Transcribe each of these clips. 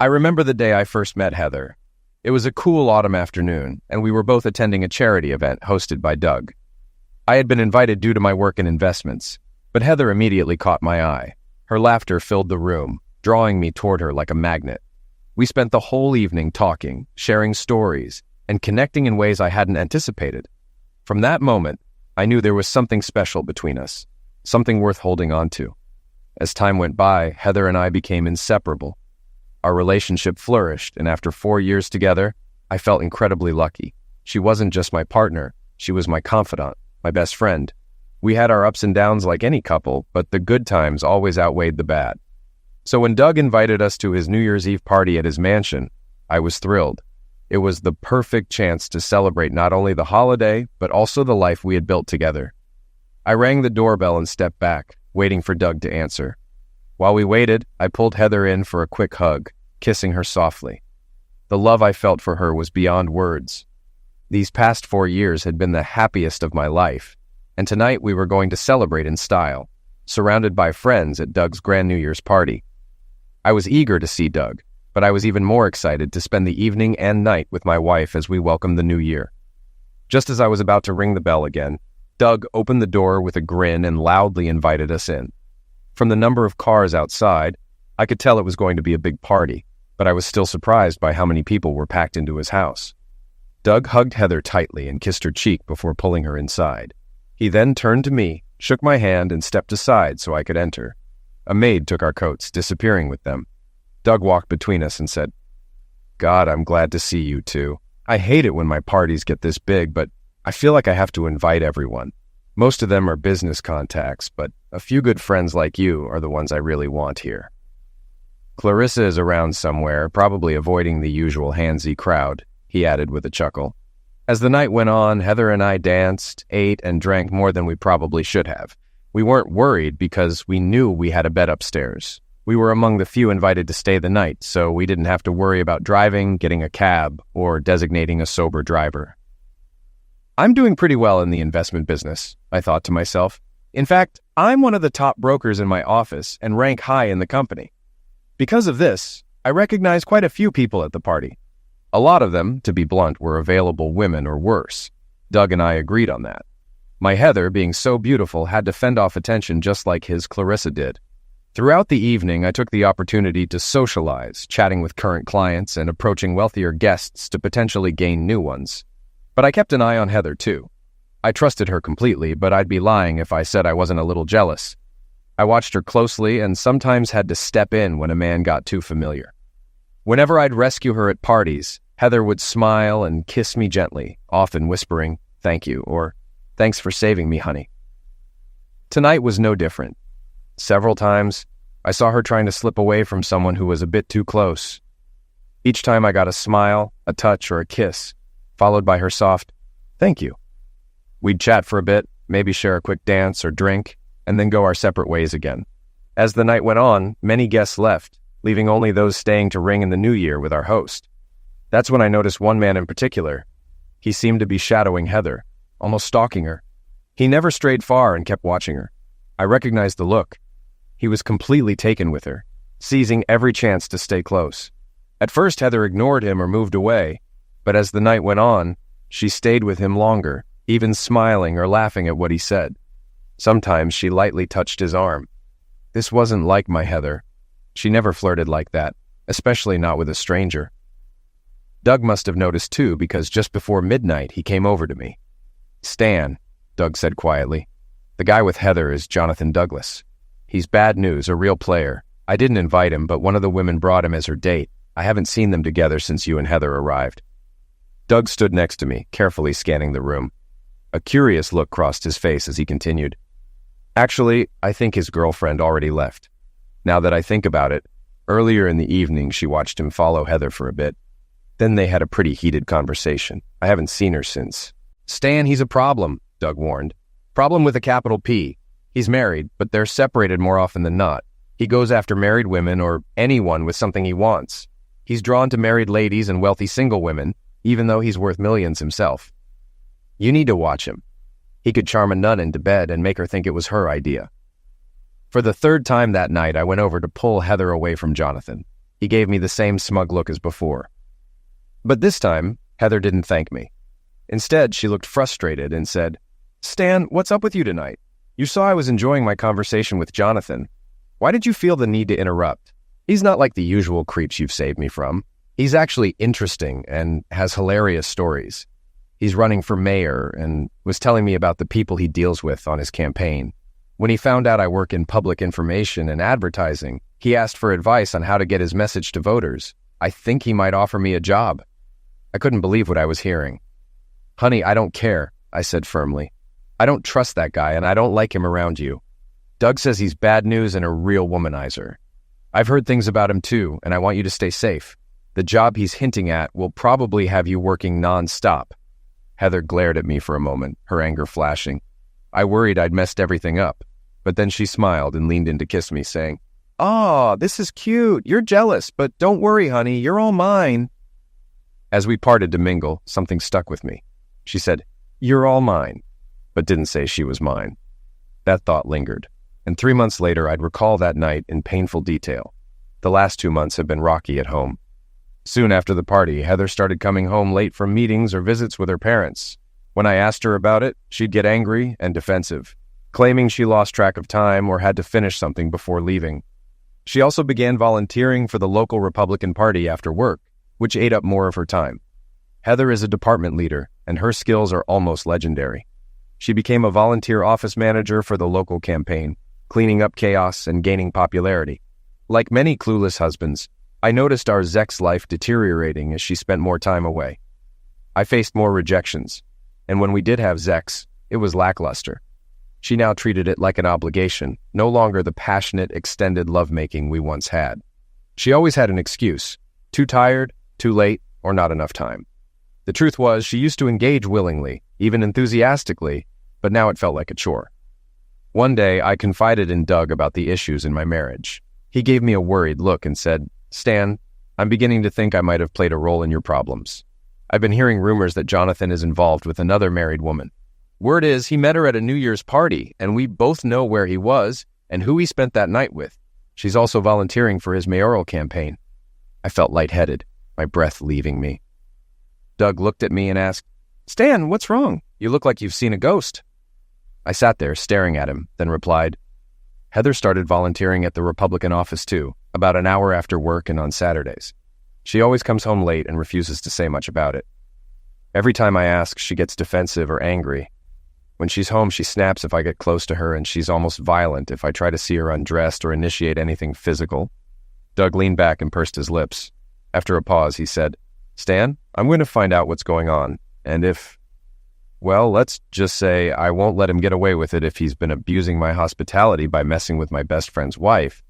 I remember the day I first met Heather. It was a cool autumn afternoon, and we were both attending a charity event hosted by Doug. I had been invited due to my work in investments, but Heather immediately caught my eye. Her laughter filled the room, drawing me toward her like a magnet. We spent the whole evening talking, sharing stories, and connecting in ways I hadn't anticipated. From that moment, I knew there was something special between us, something worth holding on to. As time went by, Heather and I became inseparable. Our relationship flourished, and after 4 years together, I felt incredibly lucky. She wasn't just my partner, she was my confidant, my best friend. We had our ups and downs like any couple, but the good times always outweighed the bad. So when Doug invited us to his New Year's Eve party at his mansion, I was thrilled. It was the perfect chance to celebrate not only the holiday, but also the life we had built together. I rang the doorbell and stepped back, waiting for Doug to answer. While we waited, I pulled Heather in for a quick hug, kissing her softly. The love I felt for her was beyond words. These past 4 years had been the happiest of my life, and tonight we were going to celebrate in style, surrounded by friends at Doug's grand New Year's party. I was eager to see Doug, but I was even more excited to spend the evening and night with my wife as we welcomed the new year. Just as I was about to ring the bell again, Doug opened the door with a grin and loudly invited us in. From the number of cars outside, I could tell it was going to be a big party, but I was still surprised by how many people were packed into his house. Doug hugged Heather tightly and kissed her cheek before pulling her inside. He then turned to me, shook my hand, and stepped aside so I could enter. A maid took our coats, disappearing with them. Doug walked between us and said, "God, I'm glad to see you two. I hate it when my parties get this big, but I feel like I have to invite everyone. Most of them are business contacts, but a few good friends like you are the ones I really want here." "Clarissa is around somewhere, probably avoiding the usual handsy crowd," he added with a chuckle. As the night went on, Heather and I danced, ate, and drank more than we probably should have. We weren't worried because we knew we had a bed upstairs. We were among the few invited to stay the night, so we didn't have to worry about driving, getting a cab, or designating a sober driver. I'm doing pretty well in the investment business, I thought to myself. In fact, I'm one of the top brokers in my office and rank high in the company. Because of this, I recognized quite a few people at the party. A lot of them, to be blunt, were available women or worse. Doug and I agreed on that. My Heather, being so beautiful, had to fend off attention just like his Clarissa did. Throughout the evening, I took the opportunity to socialize, chatting with current clients and approaching wealthier guests to potentially gain new ones. But I kept an eye on Heather, too. I trusted her completely, but I'd be lying if I said I wasn't a little jealous. I watched her closely and sometimes had to step in when a man got too familiar. Whenever I'd rescue her at parties, Heather would smile and kiss me gently, often whispering, "Thank you," or "Thanks for saving me, honey." Tonight was no different. Several times, I saw her trying to slip away from someone who was a bit too close. Each time I got a smile, a touch, or a kiss, followed by her soft, "Thank you." We'd chat for a bit, maybe share a quick dance or drink, and then go our separate ways again. As the night went on, many guests left, leaving only those staying to ring in the new year with our host. That's when I noticed one man in particular. He seemed to be shadowing Heather, almost stalking her. He never strayed far and kept watching her. I recognized the look. He was completely taken with her, seizing every chance to stay close. At first, Heather ignored him or moved away, but as the night went on, she stayed with him longer, even smiling or laughing at what he said. Sometimes she lightly touched his arm. This wasn't like my Heather. She never flirted like that, especially not with a stranger. Doug must have noticed too, because just before midnight, he came over to me. "Stan," Doug said quietly, "the guy with Heather is Jonathan Douglas. He's bad news, a real player. I didn't invite him, but one of the women brought him as her date. I haven't seen them together since you and Heather arrived." Doug stood next to me, carefully scanning the room. A curious look crossed his face as he continued. "Actually, I think his girlfriend already left. Now that I think about it, earlier in the evening she watched him follow Heather for a bit. Then they had a pretty heated conversation. I haven't seen her since." "Stan, he's a problem," Doug warned. "Problem with a capital P. He's married, but they're separated more often than not. He goes after married women or anyone with something he wants. He's drawn to married ladies and wealthy single women, even though he's worth millions himself. You need to watch him. He could charm a nun into bed and make her think it was her idea." For the third time that night, I went over to pull Heather away from Jonathan. He gave me the same smug look as before. But this time, Heather didn't thank me. Instead, she looked frustrated and said, "Stan, what's up with you tonight? You saw I was enjoying my conversation with Jonathan. Why did you feel the need to interrupt? He's not like the usual creeps you've saved me from. He's actually interesting and has hilarious stories. He's running for mayor and was telling me about the people he deals with on his campaign. When he found out I work in public information and advertising, he asked for advice on how to get his message to voters. I think he might offer me a job." I couldn't believe what I was hearing. "Honey, I don't care," I said firmly. "I don't trust that guy and I don't like him around you. Doug says he's bad news and a real womanizer. I've heard things about him too, and I want you to stay safe. The job he's hinting at will probably have you working non-stop." Heather glared at me for a moment, her anger flashing. I worried I'd messed everything up, but then she smiled and leaned in to kiss me, saying, "Aw, this is cute. You're jealous, but don't worry, honey. You're all mine." As we parted to mingle, something stuck with me. She said, "You're all mine," but didn't say she was mine. That thought lingered, and 3 months later I'd recall that night in painful detail. The last 2 months had been rocky at home. Soon after the party, Heather started coming home late from meetings or visits with her parents. When I asked her about it, she'd get angry and defensive, claiming she lost track of time or had to finish something before leaving. She also began volunteering for the local Republican Party after work, which ate up more of her time. Heather is a department leader, and her skills are almost legendary. She became a volunteer office manager for the local campaign, cleaning up chaos and gaining popularity. Like many clueless husbands, I noticed our Zek's life deteriorating as she spent more time away. I faced more rejections, and when we did have Zex, it was lackluster. She now treated it like an obligation, no longer the passionate, extended lovemaking we once had. She always had an excuse: too tired, too late, or not enough time. The truth was, she used to engage willingly, even enthusiastically, but now it felt like a chore. One day, I confided in Doug about the issues in my marriage. He gave me a worried look and said, "Stan, I'm beginning to think I might have played a role in your problems. I've been hearing rumors that Jonathan is involved with another married woman. Word is, he met her at a New Year's party, and we both know where he was and who he spent that night with. She's also volunteering for his mayoral campaign." I felt lightheaded, my breath leaving me. Doug looked at me and asked, "Stan, what's wrong? You look like you've seen a ghost." I sat there staring at him, then replied, "Heather started volunteering at the Republican office too, about an hour after work and on Saturdays. She always comes home late and refuses to say much about it. Every time I ask, she gets defensive or angry. When she's home, she snaps if I get close to her, and she's almost violent if I try to see her undressed or initiate anything physical." Doug leaned back and pursed his lips. After a pause, he said, "Stan, I'm going to find out what's going on, and well, let's just say I won't let him get away with it if he's been abusing my hospitality by messing with my best friend's wife.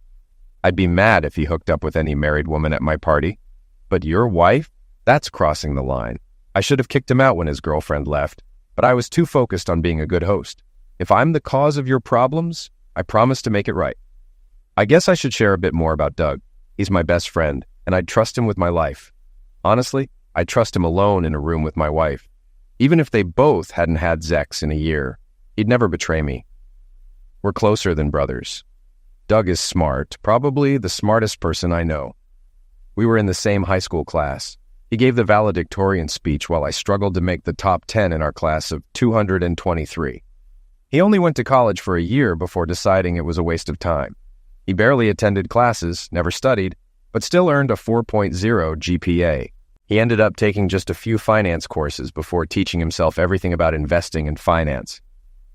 I'd be mad if he hooked up with any married woman at my party. But your wife? That's crossing the line. I should have kicked him out when his girlfriend left, but I was too focused on being a good host. If I'm the cause of your problems, I promise to make it right." I guess I should share a bit more about Doug. He's my best friend, and I'd trust him with my life. Honestly, I'd trust him alone in a room with my wife. Even if they both hadn't had Zex in a year, he'd never betray me. We're closer than brothers. Doug is smart, probably the smartest person I know. We were in the same high school class. He gave the valedictorian speech while I struggled to make the top 10 in our class of 223. He only went to college for a year before deciding it was a waste of time. He barely attended classes, never studied, but still earned a 4.0 GPA. He ended up taking just a few finance courses before teaching himself everything about investing and finance.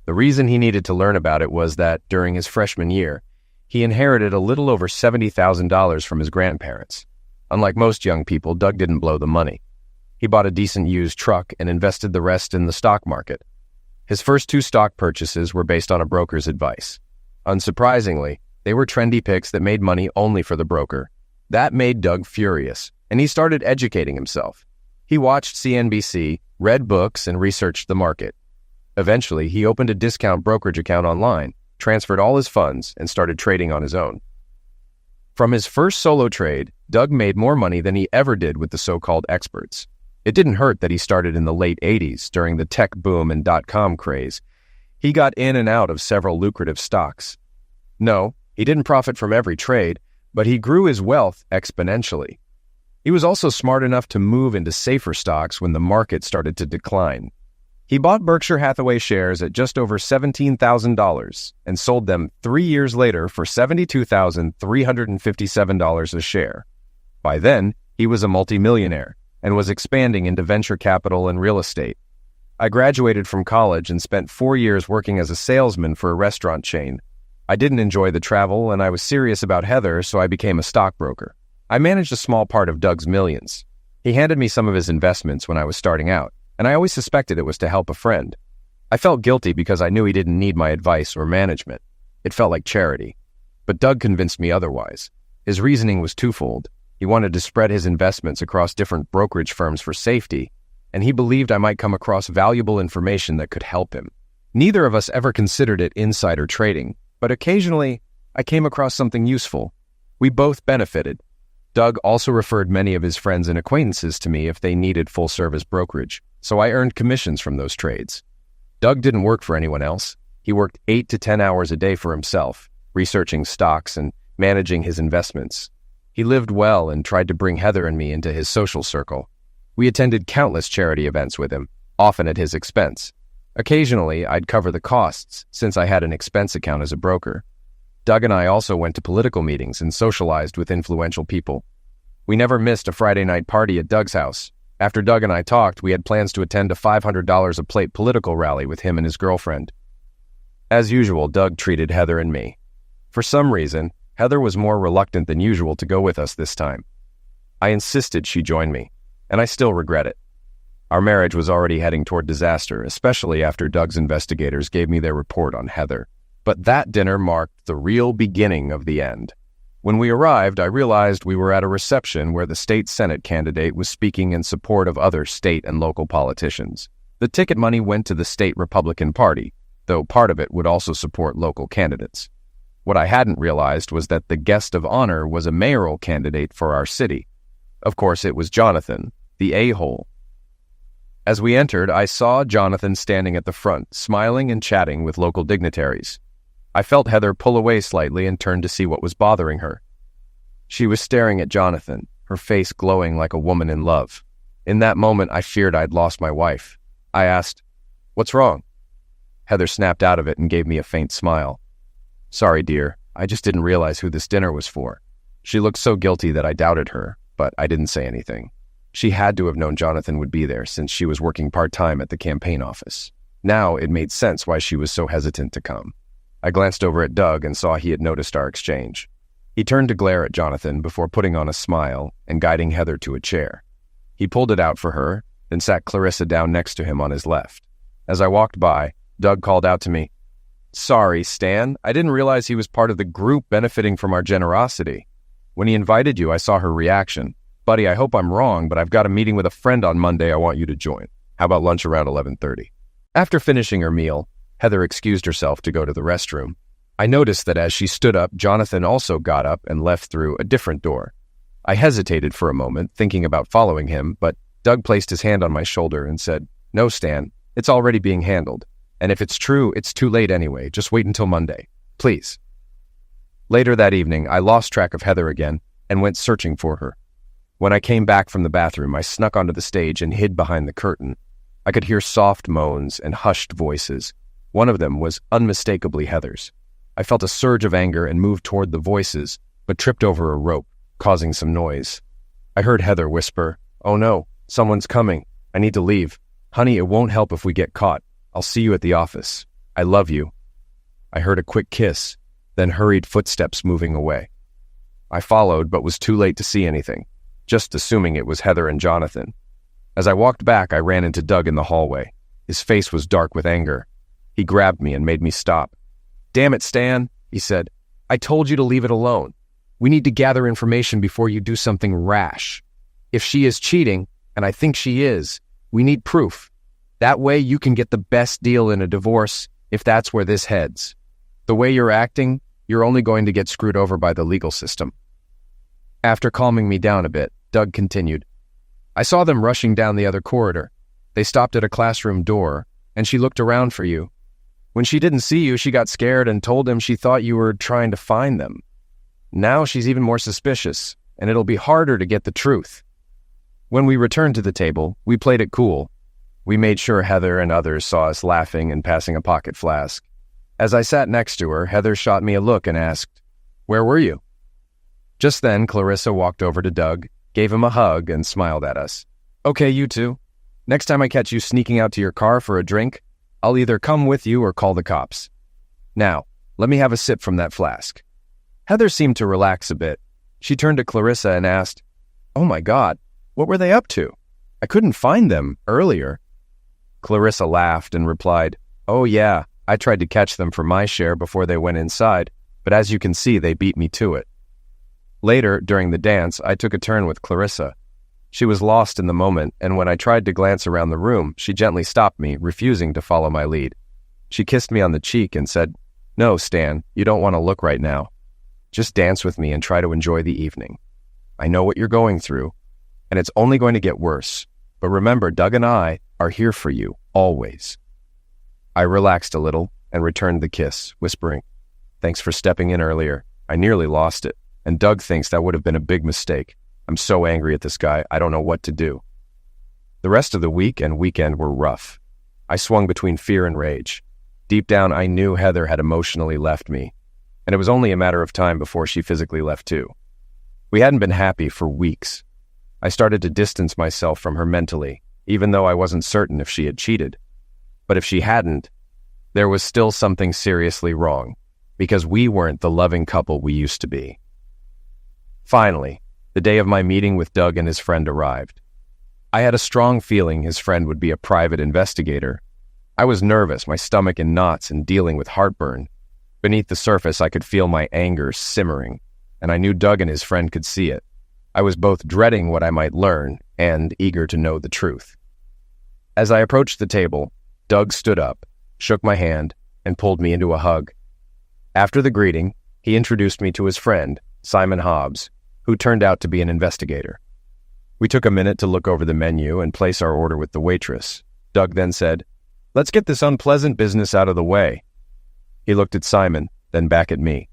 The reason he needed to learn about it was that, during his freshman year, he inherited a little over $70,000 from his grandparents. Unlike most young people, Doug didn't blow the money. He bought a decent used truck and invested the rest in the stock market. His first 2 stock purchases were based on a broker's advice. Unsurprisingly, they were trendy picks that made money only for the broker. That made Doug furious, and he started educating himself. He watched CNBC, read books, and researched the market. Eventually, he opened a discount brokerage account online, transferred all his funds, and started trading on his own. From his first solo trade, Doug made more money than he ever did with the so-called experts. It didn't hurt that he started in the late 80s during the tech boom and dot-com craze. He got in and out of several lucrative stocks. No, he didn't profit from every trade, but he grew his wealth exponentially. He was also smart enough to move into safer stocks when the market started to decline. He bought Berkshire Hathaway shares at just over $17,000 and sold them 3 years later for $72,357 a share. By then, he was a multimillionaire and was expanding into venture capital and real estate. I graduated from college and spent 4 years working as a salesman for a restaurant chain. I didn't enjoy the travel, and I was serious about Heather, so I became a stockbroker. I managed a small part of Doug's millions. He handed me some of his investments when I was starting out, and I always suspected it was to help a friend. I felt guilty because I knew he didn't need my advice or management. It felt like charity. But Doug convinced me otherwise. His reasoning was twofold. He wanted to spread his investments across different brokerage firms for safety, and he believed I might come across valuable information that could help him. Neither of us ever considered it insider trading, but occasionally I came across something useful. We both benefited. Doug also referred many of his friends and acquaintances to me if they needed full-service brokerage, so I earned commissions from those trades. Doug didn't work for anyone else. He worked 8 to 10 hours a day for himself, researching stocks and managing his investments. He lived well and tried to bring Heather and me into his social circle. We attended countless charity events with him, often at his expense. Occasionally, I'd cover the costs since I had an expense account as a broker. Doug and I also went to political meetings and socialized with influential people. We never missed a Friday night party at Doug's house. After Doug and I talked, we had plans to attend a $500 a plate political rally with him and his girlfriend. As usual, Doug treated Heather and me. For some reason, Heather was more reluctant than usual to go with us this time. I insisted she join me, and I still regret it. Our marriage was already heading toward disaster, especially after Doug's investigators gave me their report on Heather. But that dinner marked the real beginning of the end. When we arrived, I realized we were at a reception where the state Senate candidate was speaking in support of other state and local politicians. The ticket money went to the state Republican Party, though part of it would also support local candidates. What I hadn't realized was that the guest of honor was a mayoral candidate for our city. Of course, it was Jonathan, the a-hole. As we entered, I saw Jonathan standing at the front, smiling and chatting with local dignitaries. I felt Heather pull away slightly and turned to see what was bothering her. She was staring at Jonathan, her face glowing like a woman in love. In that moment, I feared I'd lost my wife. I asked, "What's wrong?" Heather snapped out of it and gave me a faint smile. "Sorry, dear. I just didn't realize who this dinner was for." She looked so guilty that I doubted her, but I didn't say anything. She had to have known Jonathan would be there since she was working part-time at the campaign office. Now it made sense why she was so hesitant to come. I glanced over at Doug and saw he had noticed our exchange. He turned to glare at Jonathan before putting on a smile and guiding Heather to a chair. He pulled it out for her, then sat Clarissa down next to him on his left. As I walked by, Doug called out to me, "Sorry, Stan. I didn't realize he was part of the group benefiting from our generosity. When he invited you, I saw her reaction. Buddy, I hope I'm wrong, but I've got a meeting with a friend on Monday I want you to join. How about lunch around 11:30? After finishing her meal, Heather excused herself to go to the restroom. I noticed that as she stood up, Jonathan also got up and left through a different door. I hesitated for a moment, thinking about following him, but Doug placed his hand on my shoulder and said, "No, Stan, it's already being handled. And if it's true, it's too late anyway. Just wait until Monday. Please." Later that evening, I lost track of Heather again and went searching for her. When I came back from the bathroom, I snuck onto the stage and hid behind the curtain. I could hear soft moans and hushed voices. One of them was unmistakably Heather's. I felt a surge of anger and moved toward the voices, but tripped over a rope, causing some noise. I heard Heather whisper, "Oh no, someone's coming. I need to leave. Honey, it won't help if we get caught. I'll see you at the office. I love you." I heard a quick kiss, then hurried footsteps moving away. I followed, but was too late to see anything, just assuming it was Heather and Jonathan. As I walked back, I ran into Doug in the hallway. His face was dark with anger. He grabbed me and made me stop. "Damn it, Stan," he said. "I told you to leave it alone. We need to gather information before you do something rash. If she is cheating, and I think she is, we need proof. That way you can get the best deal in a divorce if that's where this heads. The way you're acting, you're only going to get screwed over by the legal system." After calming me down a bit, Doug continued, "I saw them rushing down the other corridor. They stopped at a classroom door, and she looked around for you. When she didn't see you, she got scared and told him she thought you were trying to find them. Now she's even more suspicious, and it'll be harder to get the truth. When we returned to the table, we played it cool. We made sure Heather and others saw us laughing and passing a pocket flask. As I sat next to her, Heather shot me a look and asked, "Where were you?" Just then, Clarissa walked over to Doug, gave him a hug, and smiled at us. "Okay, you two. Next time I catch you sneaking out to your car for a drink, I'll either come with you or call the cops. Now, let me have a sip from that flask." Heather seemed to relax a bit. She turned to Clarissa and asked, "Oh my God, what were they up to? I couldn't find them earlier." Clarissa laughed and replied, "Oh yeah, I tried to catch them for my share before they went inside, but as you can see, they beat me to it." Later, during the dance, I took a turn with Clarissa. She was lost in the moment, and when I tried to glance around the room, she gently stopped me, refusing to follow my lead. She kissed me on the cheek and said, "No, Stan, you don't want to look right now. Just dance with me and try to enjoy the evening. I know what you're going through, and it's only going to get worse. But remember, Doug and I are here for you, always." I relaxed a little and returned the kiss, whispering, "Thanks for stepping in earlier. I nearly lost it, and Doug thinks that would have been a big mistake. I'm so angry at this guy, I don't know what to do." The rest of the week and weekend were rough. I swung between fear and rage. Deep down, I knew Heather had emotionally left me, and it was only a matter of time before she physically left too. We hadn't been happy for weeks. I started to distance myself from her mentally, even though I wasn't certain if she had cheated. But if she hadn't, there was still something seriously wrong, because we weren't the loving couple we used to be. Finally, the day of my meeting with Doug and his friend arrived. I had a strong feeling his friend would be a private investigator. I was nervous, my stomach in knots and dealing with heartburn. Beneath the surface, I could feel my anger simmering, and I knew Doug and his friend could see it. I was both dreading what I might learn and eager to know the truth. As I approached the table, Doug stood up, shook my hand, and pulled me into a hug. After the greeting, he introduced me to his friend, Simon Hobbs, who turned out to be an investigator. We took a minute to look over the menu and place our order with the waitress. Doug then said, "Let's get this unpleasant business out of the way." He looked at Simon, then back at me.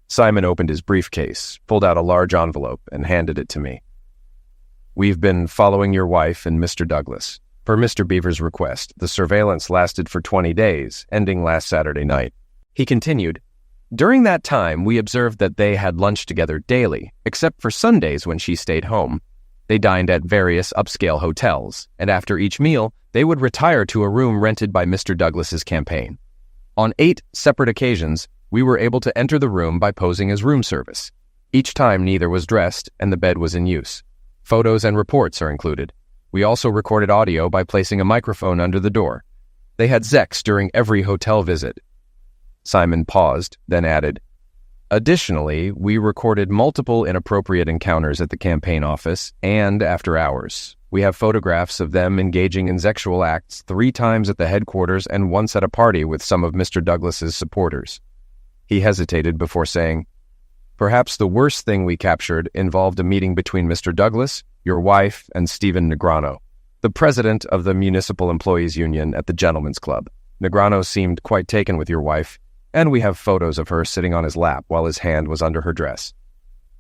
Simon opened his briefcase, pulled out a large envelope, and handed it to me. "We've been following your wife and Mr. Douglas. Per Mr. Beaver's request, the surveillance lasted for 20 days, ending last Saturday night." He continued, "During that time, we observed that they had lunch together daily, except for Sundays when she stayed home. They dined at various upscale hotels, and after each meal, they would retire to a room rented by Mr. Douglas's campaign. On 8 separate occasions, we were able to enter the room by posing as room service. Each time neither was dressed and the bed was in use. Photos and reports are included. We also recorded audio by placing a microphone under the door. They had sex during every hotel visit." Simon paused, then added, "Additionally, we recorded multiple inappropriate encounters at the campaign office and after hours. We have photographs of them engaging in sexual acts 3 times at the headquarters and once at a party with some of Mr. Douglas's supporters." He hesitated before saying, "Perhaps the worst thing we captured involved a meeting between Mr. Douglas, your wife, and Stephen Negrano, the president of the Municipal Employees Union at the Gentlemen's Club. Negrano seemed quite taken with your wife, and we have photos of her sitting on his lap while his hand was under her dress."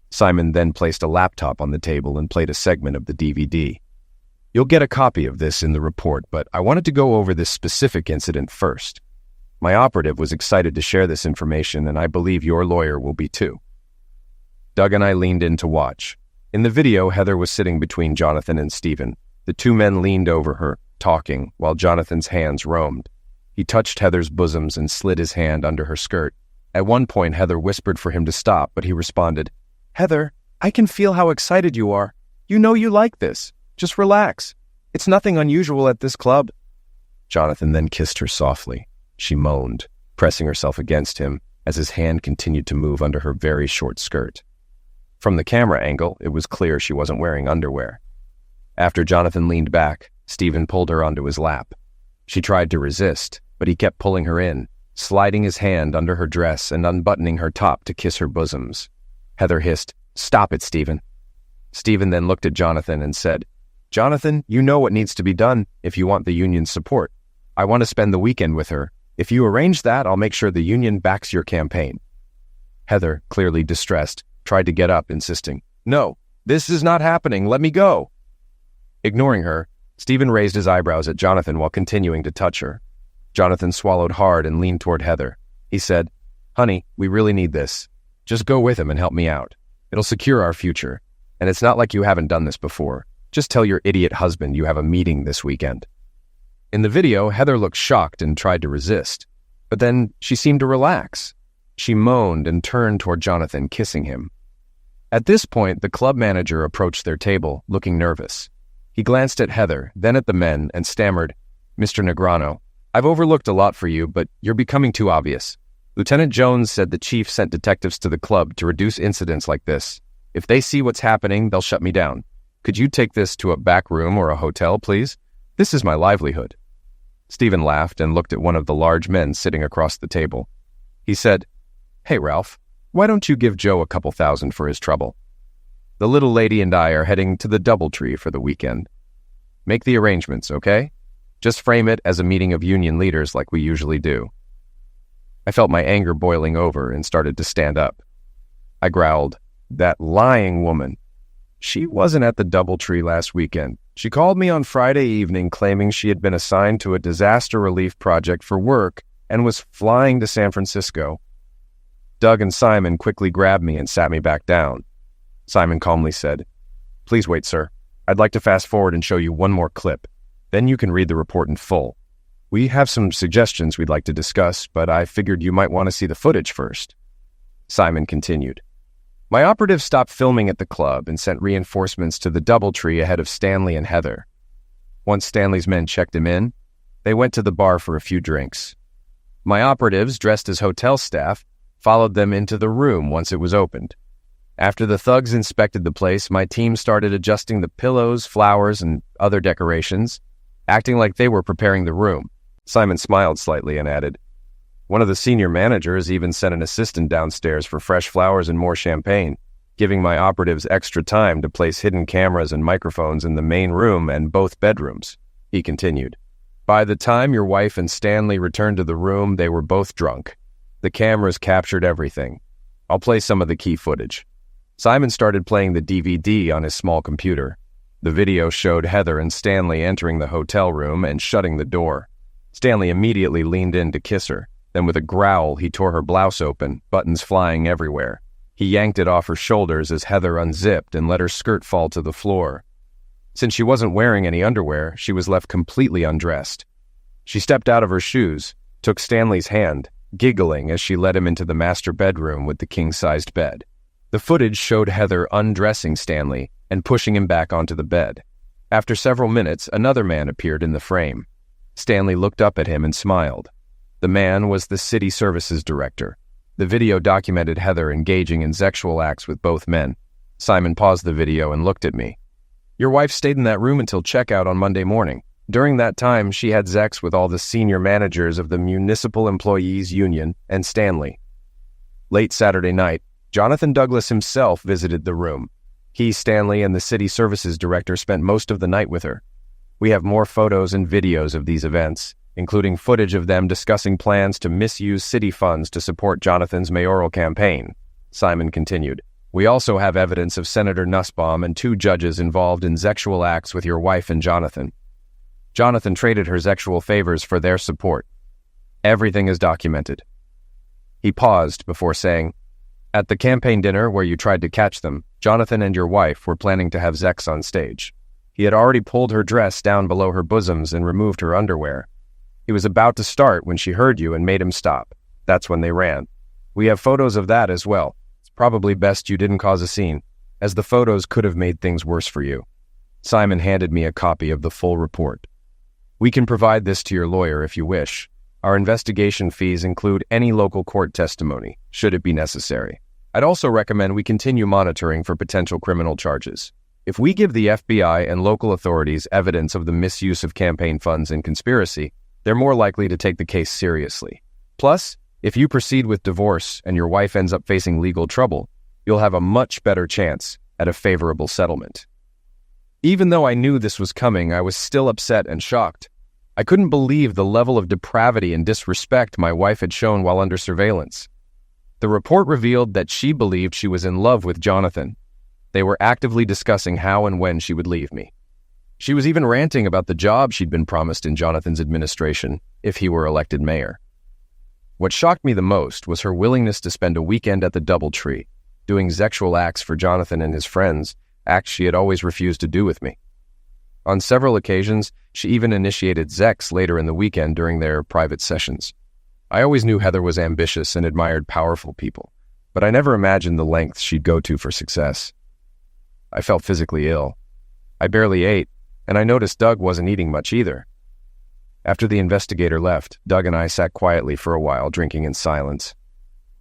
Simon then placed a laptop on the table and played a segment of the DVD. "You'll get a copy of this in the report, but I wanted to go over this specific incident first. My operative was excited to share this information, and I believe your lawyer will be too." Doug and I leaned in to watch. In the video, Heather was sitting between Jonathan and Stephen. The 2 men leaned over her, talking, while Jonathan's hands roamed. He touched Heather's bosoms and slid his hand under her skirt. At one point, Heather whispered for him to stop, but he responded, "Heather, I can feel how excited you are. You know you like this. Just relax. It's nothing unusual at this club." Jonathan then kissed her softly. She moaned, pressing herself against him as his hand continued to move under her very short skirt. From the camera angle, it was clear she wasn't wearing underwear. After Jonathan leaned back, Stephen pulled her onto his lap. She tried to resist, but he kept pulling her in, sliding his hand under her dress and unbuttoning her top to kiss her bosoms. Heather hissed, "Stop it, Stephen." Stephen then looked at Jonathan and said, "Jonathan, you know what needs to be done if you want the union's support. I want to spend the weekend with her. If you arrange that, I'll make sure the union backs your campaign." Heather, clearly distressed, tried to get up, insisting, "No, this is not happening. Let me go." Ignoring her, Stephen raised his eyebrows at Jonathan while continuing to touch her. Jonathan swallowed hard and leaned toward Heather. He said, "Honey, we really need this. Just go with him and help me out. It'll secure our future. And it's not like you haven't done this before. Just tell your idiot husband you have a meeting this weekend." In the video, Heather looked shocked and tried to resist. But then she seemed to relax. She moaned and turned toward Jonathan, kissing him. At this point, the club manager approached their table, looking nervous. He glanced at Heather, then at the men, and stammered, "Mr. Negrano, I've overlooked a lot for you, but you're becoming too obvious. Lieutenant Jones said the chief sent detectives to the club to reduce incidents like this. If they see what's happening, they'll shut me down. Could you take this to a back room or a hotel, please? This is my livelihood." Stephen laughed and looked at one of the large men sitting across the table. He said, "Hey, Ralph, why don't you give Joe a couple thousand for his trouble? The little lady and I are heading to the DoubleTree for the weekend. Make the arrangements, okay? Just frame it as a meeting of union leaders like we usually do." I felt my anger boiling over and started to stand up. I growled, "That lying woman. She wasn't at the DoubleTree last weekend. She called me on Friday evening claiming she had been assigned to a disaster relief project for work and was flying to San Francisco." Doug and Simon quickly grabbed me and sat me back down. Simon calmly said, "Please wait, sir. I'd like to fast forward and show you one more clip. Then you can read the report in full. We have some suggestions we'd like to discuss, but I figured you might want to see the footage first." Simon continued, "My operative stopped filming at the club and sent reinforcements to the DoubleTree ahead of Stanley and Heather. Once Stanley's men checked him in, they went to the bar for a few drinks. My operatives, dressed as hotel staff, followed them into the room once it was opened. After the thugs inspected the place, my team started adjusting the pillows, flowers, and other decorations, acting like they were preparing the room." Simon smiled slightly and added, "One of the senior managers even sent an assistant downstairs for fresh flowers and more champagne, giving my operatives extra time to place hidden cameras and microphones in the main room and both bedrooms." He continued, "By the time your wife and Stanley returned to the room, they were both drunk. The cameras captured everything. I'll play some of the key footage." Simon started playing the DVD on his small computer. The video showed Heather and Stanley entering the hotel room and shutting the door. Stanley immediately leaned in to kiss her. Then with a growl, he tore her blouse open, buttons flying everywhere. He yanked it off her shoulders as Heather unzipped and let her skirt fall to the floor. Since she wasn't wearing any underwear, she was left completely undressed. She stepped out of her shoes, took Stanley's hand, giggling as she led him into the master bedroom with the king-sized bed. The footage showed Heather undressing Stanley and pushing him back onto the bed. After several minutes, another man appeared in the frame. Stanley looked up at him and smiled. The man was the city services director. The video documented Heather engaging in sexual acts with both men. Simon paused the video and looked at me. "Your wife stayed in that room until checkout on Monday morning. During that time, she had sex with all the senior managers of the Municipal Employees Union and Stanley." Late Saturday night, Jonathan Douglas himself visited the room. He, Stanley, and the city services director spent most of the night with her. We have more photos and videos of these events, including footage of them discussing plans to misuse city funds to support Jonathan's mayoral campaign. Simon continued, "We also have evidence of Senator Nussbaum and 2 judges involved in sexual acts with your wife and Jonathan. Jonathan traded her sexual favors for their support. Everything is documented." He paused before saying, "At the campaign dinner where you tried to catch them, Jonathan and your wife were planning to have sex on stage. He had already pulled her dress down below her bosoms and removed her underwear. He was about to start when she heard you and made him stop. That's when they ran. We have photos of that as well. It's probably best you didn't cause a scene, as the photos could have made things worse for you." Simon handed me a copy of the full report. "We can provide this to your lawyer if you wish. Our investigation fees include any local court testimony, should it be necessary. I'd also recommend we continue monitoring for potential criminal charges. If we give the FBI and local authorities evidence of the misuse of campaign funds and conspiracy, they're more likely to take the case seriously. Plus, if you proceed with divorce and your wife ends up facing legal trouble, you'll have a much better chance at a favorable settlement." Even though I knew this was coming, I was still upset and shocked. I couldn't believe the level of depravity and disrespect my wife had shown while under surveillance. The report revealed that she believed she was in love with Jonathan. They were actively discussing how and when she would leave me. She was even ranting about the job she'd been promised in Jonathan's administration if he were elected mayor. What shocked me the most was her willingness to spend a weekend at the DoubleTree, doing sexual acts for Jonathan and his friends, acts she had always refused to do with me. On several occasions, she even initiated sex later in the weekend during their private sessions. I always knew Heather was ambitious and admired powerful people, but I never imagined the lengths she'd go to for success. I felt physically ill. I barely ate, and I noticed Doug wasn't eating much either. After the investigator left, Doug and I sat quietly for a while, drinking in silence.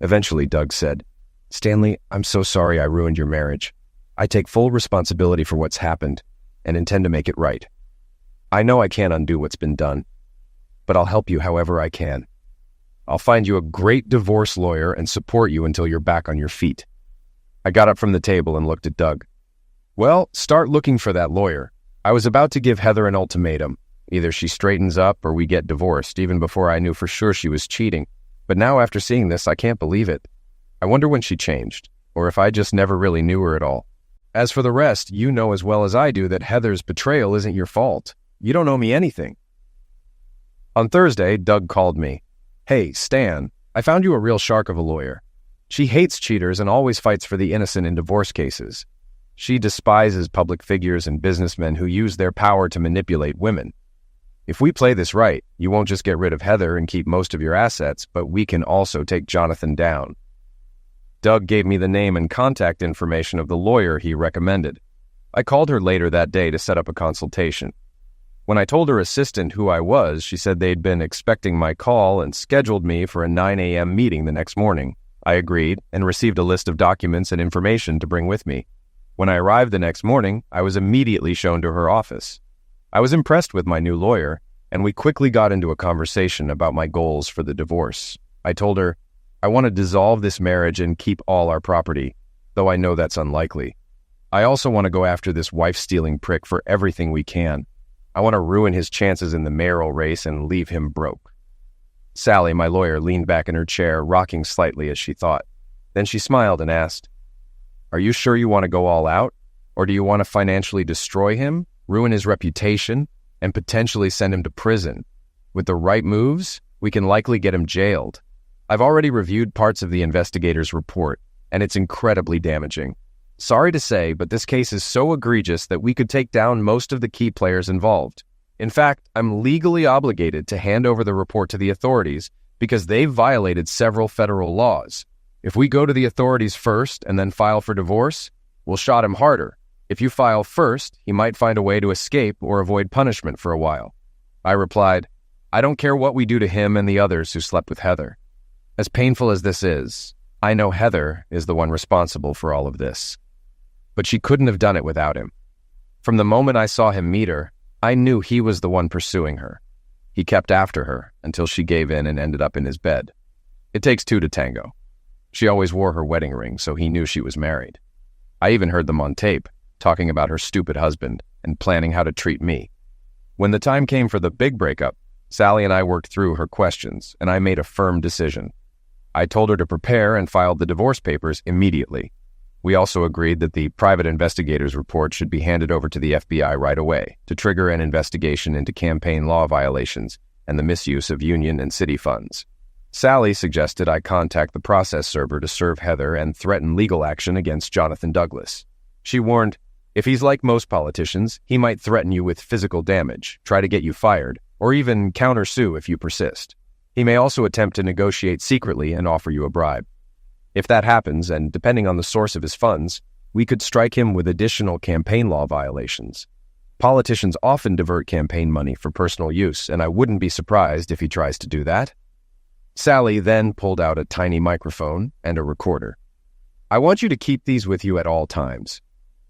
Eventually, Doug said, "Stanley, I'm so sorry I ruined your marriage. I take full responsibility for what's happened and intend to make it right. I know I can't undo what's been done, but I'll help you however I can. I'll find you a great divorce lawyer and support you until you're back on your feet." I got up from the table and looked at Doug. "Well, start looking for that lawyer. I was about to give Heather an ultimatum. Either she straightens up or we get divorced, even before I knew for sure she was cheating. But now after seeing this, I can't believe it. I wonder when she changed, or if I just never really knew her at all. As for the rest, you know as well as I do that Heather's betrayal isn't your fault. You don't owe me anything." On Thursday, Doug called me. "Hey, Stan, I found you a real shark of a lawyer. She hates cheaters and always fights for the innocent in divorce cases. She despises public figures and businessmen who use their power to manipulate women. If we play this right, you won't just get rid of Heather and keep most of your assets, but we can also take Jonathan down." Doug gave me the name and contact information of the lawyer he recommended. I called her later that day to set up a consultation. When I told her assistant who I was, she said they'd been expecting my call and scheduled me for a 9 a.m. meeting the next morning. I agreed and received a list of documents and information to bring with me. When I arrived the next morning, I was immediately shown to her office. I was impressed with my new lawyer, and we quickly got into a conversation about my goals for the divorce. I told her, "I want to dissolve this marriage and keep all our property, though I know that's unlikely. I also want to go after this wife-stealing prick for everything we can. I want to ruin his chances in the mayoral race and leave him broke." Sally, my lawyer, leaned back in her chair, rocking slightly as she thought. Then she smiled and asked, "Are you sure you want to go all out? Or do you want to financially destroy him, ruin his reputation, and potentially send him to prison? With the right moves, we can likely get him jailed. I've already reviewed parts of the investigator's report, and it's incredibly damaging. Sorry to say, but this case is so egregious that we could take down most of the key players involved. In fact, I'm legally obligated to hand over the report to the authorities because they've violated several federal laws. If we go to the authorities first and then file for divorce, we'll shot him harder. If you file first, he might find a way to escape or avoid punishment for a while." I replied, "I don't care what we do to him and the others who slept with Heather. As painful as this is, I know Heather is the one responsible for all of this. But she couldn't have done it without him. From the moment I saw him meet her, I knew he was the one pursuing her. He kept after her until she gave in and ended up in his bed. It takes two to tango. She always wore her wedding ring, so he knew she was married. I even heard them on tape, talking about her stupid husband and planning how to treat me. When the time came for the big breakup, Sally and I worked through her questions, and I made a firm decision. I told her to prepare and filed the divorce papers immediately. We also agreed that the private investigator's report should be handed over to the FBI right away to trigger an investigation into campaign law violations and the misuse of union and city funds. Sally suggested I contact the process server to serve Heather and threaten legal action against Jonathan Douglas. She warned, "If he's like most politicians, he might threaten you with physical damage, try to get you fired, or even countersue if you persist. He may also attempt to negotiate secretly and offer you a bribe. If that happens, and depending on the source of his funds, we could strike him with additional campaign law violations. Politicians often divert campaign money for personal use, and I wouldn't be surprised if he tries to do that." Sally then pulled out a tiny microphone and a recorder. "I want you to keep these with you at all times.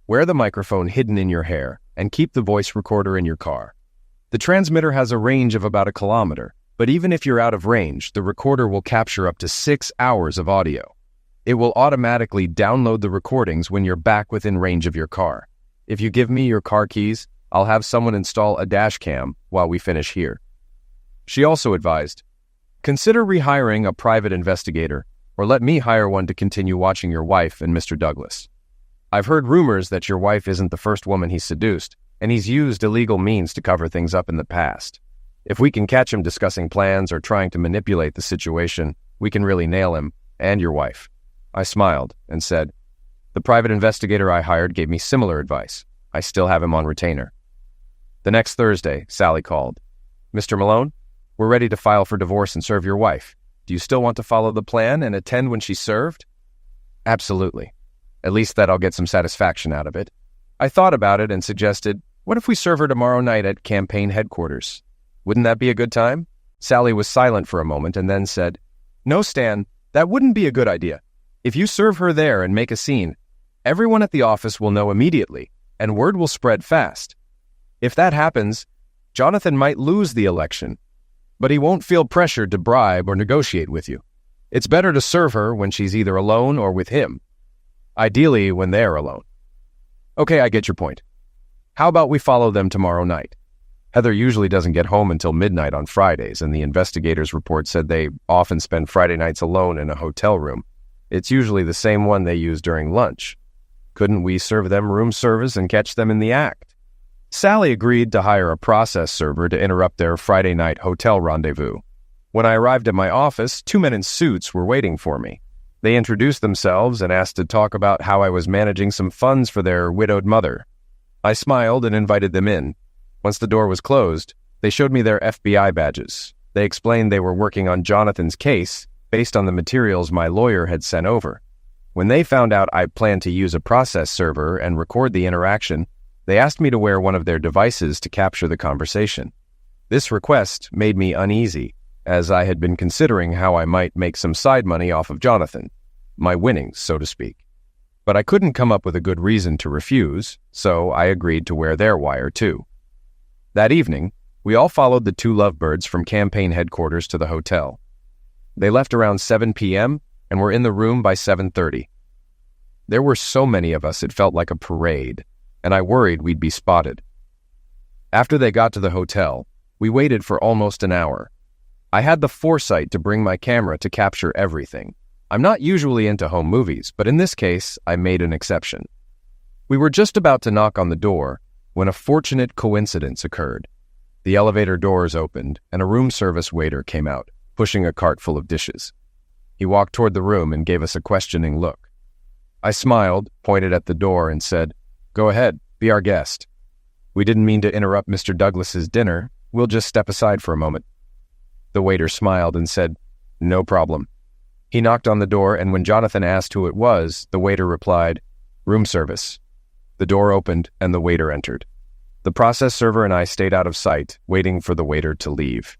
Wear the microphone hidden in your hair and keep the voice recorder in your car. The transmitter has a range of about 1 kilometer, but even if you're out of range, the recorder will capture up to 6 hours of audio. It will automatically download the recordings when you're back within range of your car. If you give me your car keys, I'll have someone install a dash cam while we finish here." She also advised, "Consider rehiring a private investigator or let me hire one to continue watching your wife and Mr. Douglas. I've heard rumors that your wife isn't the first woman he's seduced, and he's used illegal means to cover things up in the past. If we can catch him discussing plans or trying to manipulate the situation, we can really nail him and your wife." I smiled and said, "The private investigator I hired gave me similar advice. I still have him on retainer." The next Thursday, Sally called. "Mr. Malone, we're ready to file for divorce and serve your wife. Do you still want to follow the plan and attend when she's served?" "Absolutely. At least that I'll get some satisfaction out of it." I thought about it and suggested, "What if we serve her tomorrow night at campaign headquarters? Wouldn't that be a good time?" Sally was silent for a moment and then said, "No, Stan, that wouldn't be a good idea. If you serve her there and make a scene, everyone at the office will know immediately, and word will spread fast. If that happens, Jonathan might lose the election, but he won't feel pressured to bribe or negotiate with you. It's better to serve her when she's either alone or with him. Ideally, when they're alone." "Okay, I get your point. How about we follow them tomorrow night? Heather usually doesn't get home until midnight on Fridays, and the investigators' report said they often spend Friday nights alone in a hotel room. It's usually the same one they use during lunch. Couldn't we serve them room service and catch them in the act?" Sally agreed to hire a process server to interrupt their Friday night hotel rendezvous. When I arrived at my office, 2 men in suits were waiting for me. They introduced themselves and asked to talk about how I was managing some funds for their widowed mother. I smiled and invited them in. Once the door was closed, they showed me their FBI badges. They explained they were working on Jonathan's case based on the materials my lawyer had sent over. When they found out I planned to use a process server and record the interaction, they asked me to wear one of their devices to capture the conversation. This request made me uneasy, as I had been considering how I might make some side money off of Jonathan, my winnings, so to speak. But I couldn't come up with a good reason to refuse, so I agreed to wear their wire too. That evening, we all followed the 2 lovebirds from campaign headquarters to the hotel. They left around 7 p.m. and were in the room by 7:30. There were so many of us it felt like a parade, and I worried we'd be spotted. After they got to the hotel, we waited for almost an hour. I had the foresight to bring my camera to capture everything. I'm not usually into home movies, but in this case, I made an exception. We were just about to knock on the door when a fortunate coincidence occurred. The elevator doors opened, and a room service waiter came out, pushing a cart full of dishes. He walked toward the room and gave us a questioning look. I smiled, pointed at the door, and said, "Go ahead, be our guest. We didn't mean to interrupt Mr. Douglas's dinner. We'll just step aside for a moment." The waiter smiled and said, "No problem." He knocked on the door, and when Jonathan asked who it was, the waiter replied, "Room service." The door opened, and the waiter entered. The process server and I stayed out of sight, waiting for the waiter to leave.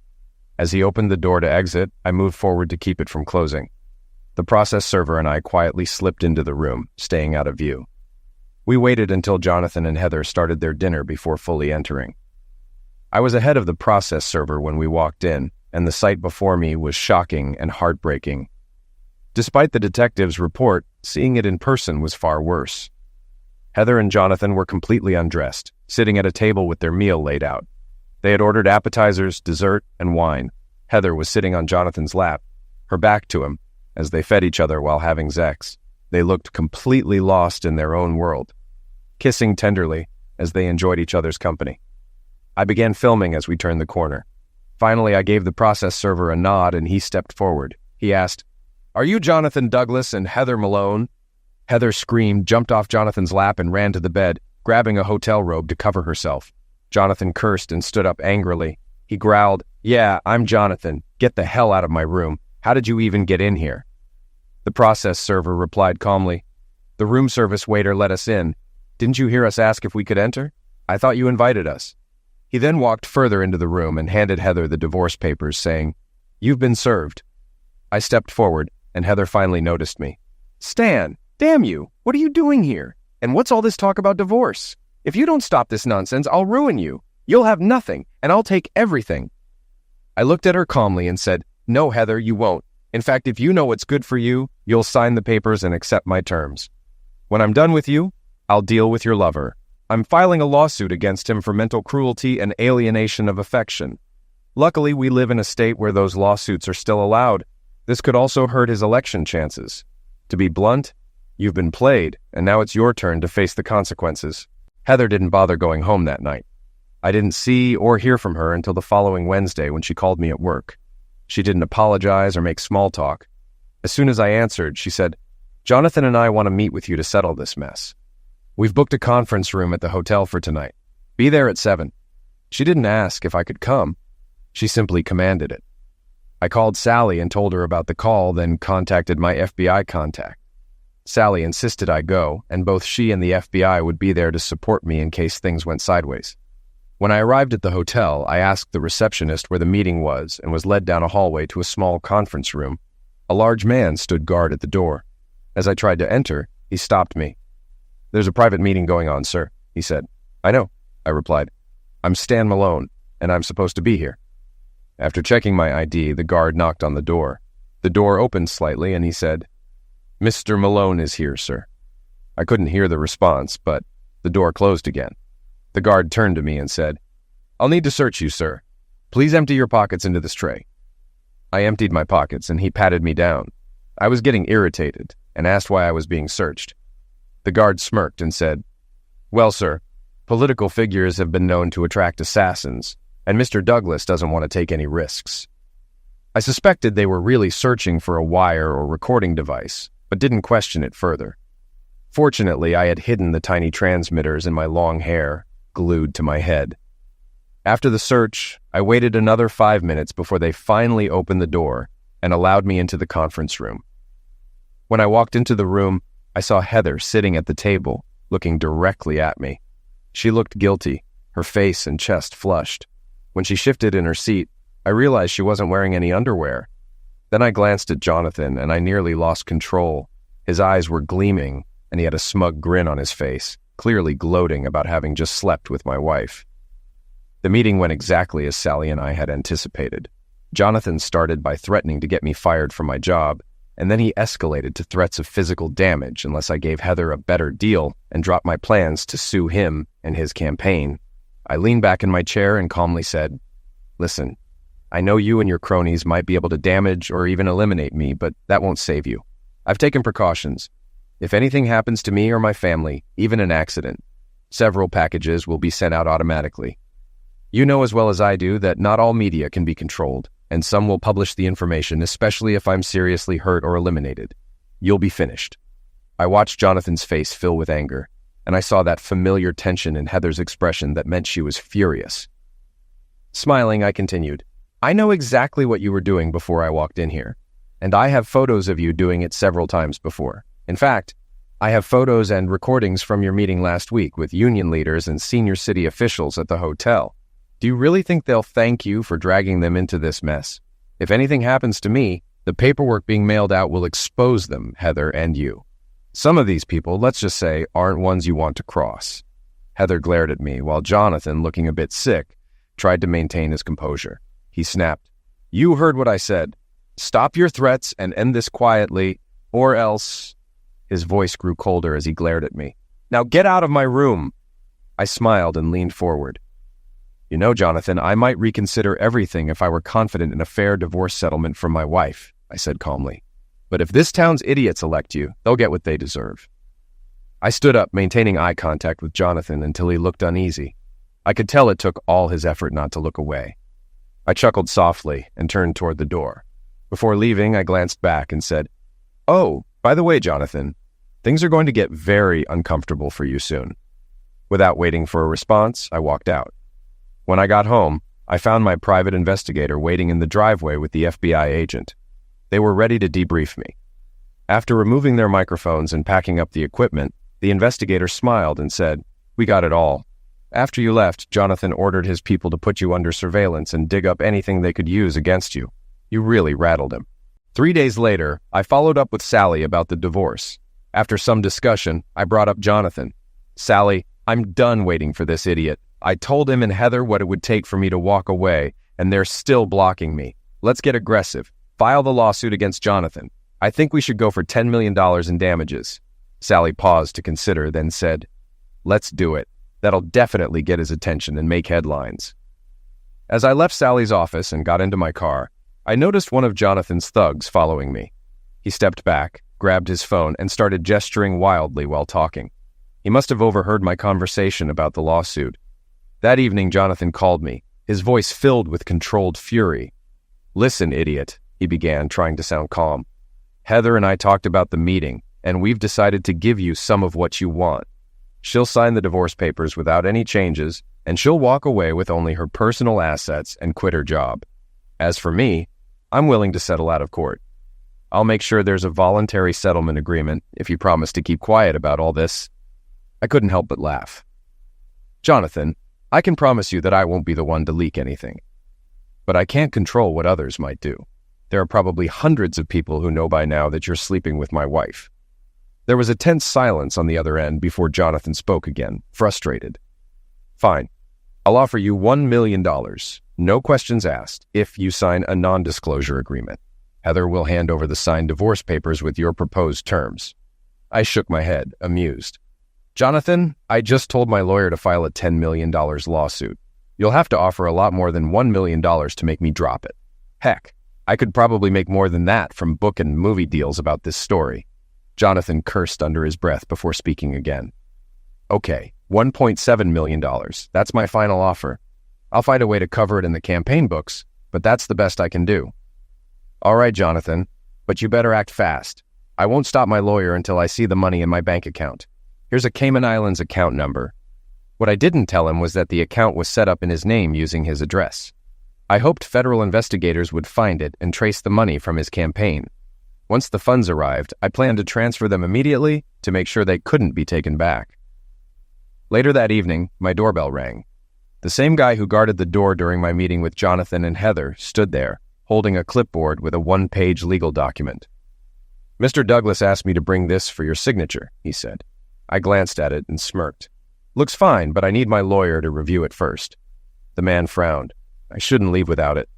As he opened the door to exit, I moved forward to keep it from closing. The process server and I quietly slipped into the room, staying out of view. We waited until Jonathan and Heather started their dinner before fully entering. I was ahead of the process server when we walked in, and the sight before me was shocking and heartbreaking. Despite the detective's report, seeing it in person was far worse. Heather and Jonathan were completely undressed, sitting at a table with their meal laid out. They had ordered appetizers, dessert, and wine. Heather was sitting on Jonathan's lap, her back to him, as they fed each other while having sex. They looked completely lost in their own world, kissing tenderly as they enjoyed each other's company. I began filming as we turned the corner. Finally, I gave the process server a nod and he stepped forward. He asked, "Are you Jonathan Douglas and Heather Malone?" Heather screamed, jumped off Jonathan's lap, and ran to the bed, grabbing a hotel robe to cover herself. Jonathan cursed and stood up angrily. He growled, "Yeah, I'm Jonathan. Get the hell out of my room. How did you even get in here?" The process server replied calmly, "The room service waiter let us in. Didn't you hear us ask if we could enter? I thought you invited us." He then walked further into the room and handed Heather the divorce papers, saying, "You've been served." I stepped forward, and Heather finally noticed me. "Stan, damn you, what are you doing here? And what's all this talk about divorce? If you don't stop this nonsense, I'll ruin you. You'll have nothing, and I'll take everything." I looked at her calmly and said, "No, Heather, you won't. In fact, if you know what's good for you, you'll sign the papers and accept my terms. When I'm done with you, I'll deal with your lover. I'm filing a lawsuit against him for mental cruelty and alienation of affection. Luckily, we live in a state where those lawsuits are still allowed. This could also hurt his election chances. To be blunt, you've been played, and now it's your turn to face the consequences. Heather didn't bother going home that night. I didn't see or hear from her until the following Wednesday when she called me at work. She didn't apologize or make small talk. As soon as I answered, she said, "Jonathan and I want to meet with you to settle this mess. We've booked a conference room at the hotel for tonight. Be there at 7. She didn't ask if I could come. She simply commanded it. I called Sally and told her about the call, then contacted my FBI contact. Sally insisted I go, and both she and the FBI would be there to support me in case things went sideways. When I arrived at the hotel, I asked the receptionist where the meeting was and was led down a hallway to a small conference room. A large man stood guard at the door. As I tried to enter, he stopped me. "There's a private meeting going on, sir," he said. "I know," I replied. "I'm Stan Malone, and I'm supposed to be here." After checking my ID, the guard knocked on the door. The door opened slightly, and he said, "Mr. Malone is here, sir." I couldn't hear the response, but the door closed again. The guard turned to me and said, "I'll need to search you, sir. Please empty your pockets into this tray." I emptied my pockets, and he patted me down. I was getting irritated and asked why I was being searched. The guard smirked and said, "Well, sir, political figures have been known to attract assassins, and Mr. Douglas doesn't want to take any risks." I suspected they were really searching for a wire or recording device, but didn't question it further. Fortunately, I had hidden the tiny transmitters in my long hair, glued to my head. After the search, I waited another 5 minutes before they finally opened the door and allowed me into the conference room. When I walked into the room, I saw Heather sitting at the table, looking directly at me. She looked guilty, her face and chest flushed. When she shifted in her seat, I realized she wasn't wearing any underwear. Then I glanced at Jonathan, and I nearly lost control. His eyes were gleaming, and he had a smug grin on his face, clearly gloating about having just slept with my wife. The meeting went exactly as Sally and I had anticipated. Jonathan started by threatening to get me fired from my job, and then he escalated to threats of physical damage unless I gave Heather a better deal and dropped my plans to sue him and his campaign. I leaned back in my chair and calmly said, "Listen, I know you and your cronies might be able to damage or even eliminate me, but that won't save you. I've taken precautions. If anything happens to me or my family, even an accident, several packages will be sent out automatically. You know as well as I do that not all media can be controlled, and some will publish the information, especially if I'm seriously hurt or eliminated. You'll be finished." I watched Jonathan's face fill with anger, and I saw that familiar tension in Heather's expression that meant she was furious. Smiling, I continued, "I know exactly what you were doing before I walked in here, and I have photos of you doing it several times before. In fact, I have photos and recordings from your meeting last week with union leaders and senior city officials at the hotel. Do you really think they'll thank you for dragging them into this mess? If anything happens to me, the paperwork being mailed out will expose them, Heather and you. Some of these people, let's just say, aren't ones you want to cross." Heather glared at me, while Jonathan, looking a bit sick, tried to maintain his composure. He snapped, "You heard what I said. Stop your threats and end this quietly, or else—" His voice grew colder as he glared at me. "Now get out of my room!" I smiled and leaned forward. "You know, Jonathan, I might reconsider everything if I were confident in a fair divorce settlement from my wife," I said calmly. "But if this town's idiots elect you, they'll get what they deserve." I stood up, maintaining eye contact with Jonathan until he looked uneasy. I could tell it took all his effort not to look away. I chuckled softly and turned toward the door. Before leaving, I glanced back and said, "Oh, by the way, Jonathan, things are going to get very uncomfortable for you soon." Without waiting for a response, I walked out. When I got home, I found my private investigator waiting in the driveway with the FBI agent. They were ready to debrief me. After removing their microphones and packing up the equipment, the investigator smiled and said, "We got it all. After you left, Jonathan ordered his people to put you under surveillance and dig up anything they could use against you. You really rattled him." 3 days later, I followed up with Sally about the divorce. After some discussion, I brought up Jonathan. "Sally, I'm done waiting for this idiot. I told him and Heather what it would take for me to walk away, and they're still blocking me. Let's get aggressive. File the lawsuit against Jonathan. I think we should go for $10 million in damages." Sally paused to consider, then said, "Let's do it. That'll definitely get his attention and make headlines." As I left Sally's office and got into my car, I noticed one of Jonathan's thugs following me. He stepped back, grabbed his phone, and started gesturing wildly while talking. He must have overheard my conversation about the lawsuit. That evening, Jonathan called me, his voice filled with controlled fury. "Listen, idiot," he began, trying to sound calm. "Heather and I talked about the meeting, and we've decided to give you some of what you want. She'll sign the divorce papers without any changes, and she'll walk away with only her personal assets and quit her job. As for me, I'm willing to settle out of court. I'll make sure there's a voluntary settlement agreement if you promise to keep quiet about all this." I couldn't help but laugh. "Jonathan, I can promise you that I won't be the one to leak anything. But I can't control what others might do. There are probably hundreds of people who know by now that you're sleeping with my wife." There was a tense silence on the other end before Jonathan spoke again, frustrated. "Fine. I'll offer you $1 million, no questions asked, if you sign a non-disclosure agreement. Heather will hand over the signed divorce papers with your proposed terms." I shook my head, amused. "Jonathan, I just told my lawyer to file a $10 million lawsuit. You'll have to offer a lot more than $1 million to make me drop it. Heck, I could probably make more than that from book and movie deals about this story." Jonathan cursed under his breath before speaking again. "Okay, $1.7 million. That's my final offer. I'll find a way to cover it in the campaign books, but that's the best I can do." "All right, Jonathan, but you better act fast. I won't stop my lawyer until I see the money in my bank account. Here's a Cayman Islands account number." What I didn't tell him was that the account was set up in his name using his address. I hoped federal investigators would find it and trace the money from his campaign. Once the funds arrived, I planned to transfer them immediately to make sure they couldn't be taken back. Later that evening, my doorbell rang. The same guy who guarded the door during my meeting with Jonathan and Heather stood there, holding a clipboard with a one-page legal document. "Mr. Douglas asked me to bring this for your signature," he said. I glanced at it and smirked. "Looks fine, but I need my lawyer to review it first." The man frowned. "I shouldn't leave without it."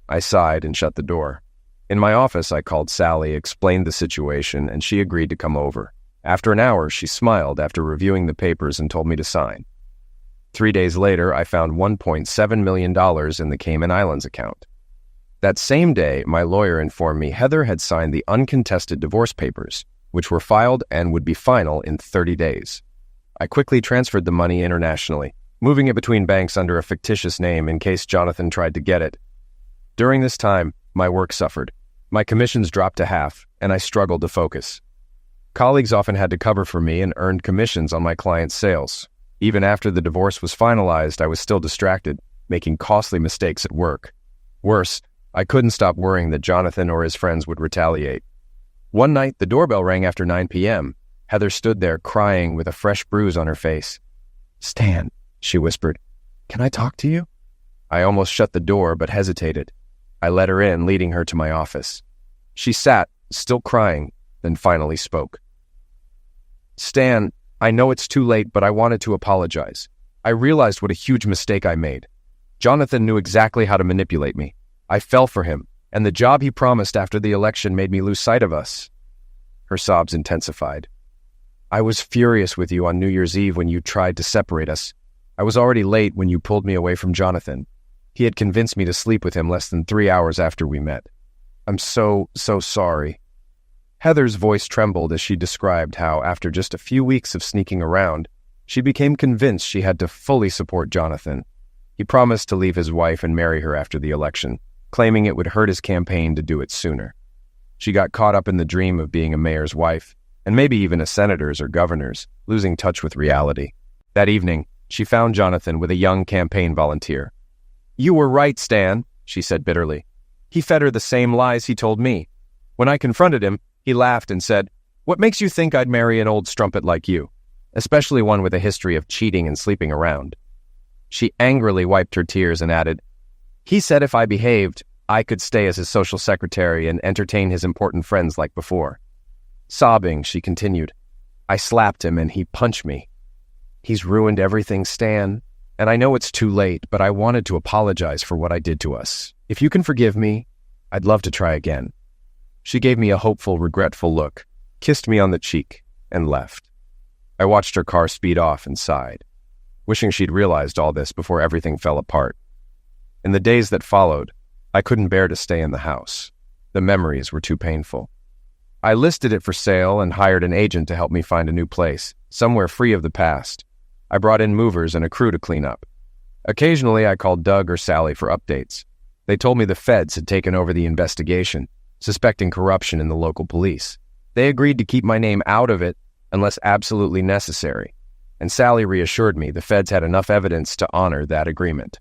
I sighed and shut the door. In my office, I called Sally, explained the situation, and she agreed to come over. After an hour, she smiled after reviewing the papers and told me to sign. 3 days later, I found $1.7 million in the Cayman Islands account. That same day, my lawyer informed me Heather had signed the uncontested divorce papers, which were filed and would be final in 30 days. I quickly transferred the money internationally, moving it between banks under a fictitious name in case Jonathan tried to get it. During this time, my work suffered. My commissions dropped to half, and I struggled to focus. Colleagues often had to cover for me and earned commissions on my clients' sales. Even after the divorce was finalized, I was still distracted, making costly mistakes at work. Worse, I couldn't stop worrying that Jonathan or his friends would retaliate. One night, the doorbell rang after 9 p.m. Heather stood there crying with a fresh bruise on her face. "Stan," she whispered, "can I talk to you?" I almost shut the door but hesitated. I let her in, leading her to my office. She sat, still crying, then finally spoke. "Stan, I know it's too late, but I wanted to apologize. I realized what a huge mistake I made. Jonathan knew exactly how to manipulate me. I fell for him, and the job he promised after the election made me lose sight of us." Her sobs intensified. "I was furious with you on New Year's Eve when you tried to separate us. I was already late when you pulled me away from Jonathan. He had convinced me to sleep with him less than 3 hours after we met. I'm so sorry." Heather's voice trembled as she described how, after just a few weeks of sneaking around, she became convinced she had to fully support Jonathan. He promised to leave his wife and marry her after the election, claiming it would hurt his campaign to do it sooner. She got caught up in the dream of being a mayor's wife, and maybe even a senator's or governor's, losing touch with reality. That evening, she found Jonathan with a young campaign volunteer. "You were right, Stan," she said bitterly. "He fed her the same lies he told me. When I confronted him, he laughed and said, 'What makes you think I'd marry an old strumpet like you, especially one with a history of cheating and sleeping around?' She angrily wiped her tears and added, 'He said if I behaved, I could stay as his social secretary and entertain his important friends like before.' Sobbing, she continued, 'I slapped him and he punched me. He's ruined everything, Stan. And I know it's too late, but I wanted to apologize for what I did to us. If you can forgive me, I'd love to try again.' She gave me a hopeful, regretful look, kissed me on the cheek, and left. I watched her car speed off and sighed, wishing she'd realized all this before everything fell apart. In the days that followed, I couldn't bear to stay in the house. The memories were too painful. I listed it for sale and hired an agent to help me find a new place, somewhere free of the past. I brought in movers and a crew to clean up. Occasionally, I called Doug or Sally for updates. They told me the feds had taken over the investigation, suspecting corruption in the local police. They agreed to keep my name out of it unless absolutely necessary, and Sally reassured me the feds had enough evidence to honor that agreement.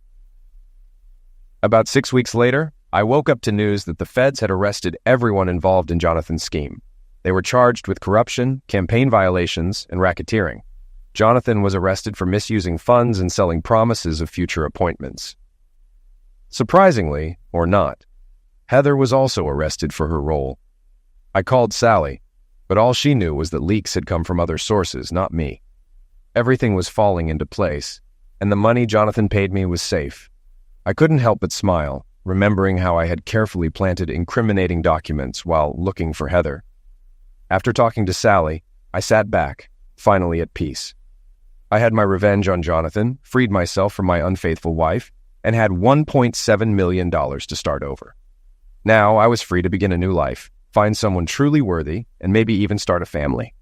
About 6 weeks later, I woke up to news that the feds had arrested everyone involved in Jonathan's scheme. They were charged with corruption, campaign violations, and racketeering. Jonathan was arrested for misusing funds and selling promises of future appointments. Surprisingly, or not, Heather was also arrested for her role. I called Sally, but all she knew was that leaks had come from other sources, not me. Everything was falling into place, and the money Jonathan paid me was safe. I couldn't help but smile, remembering how I had carefully planted incriminating documents while looking for Heather. After talking to Sally, I sat back, finally at peace. I had my revenge on Jonathan, freed myself from my unfaithful wife, and had $1.7 million to start over. Now I was free to begin a new life, find someone truly worthy, and maybe even start a family.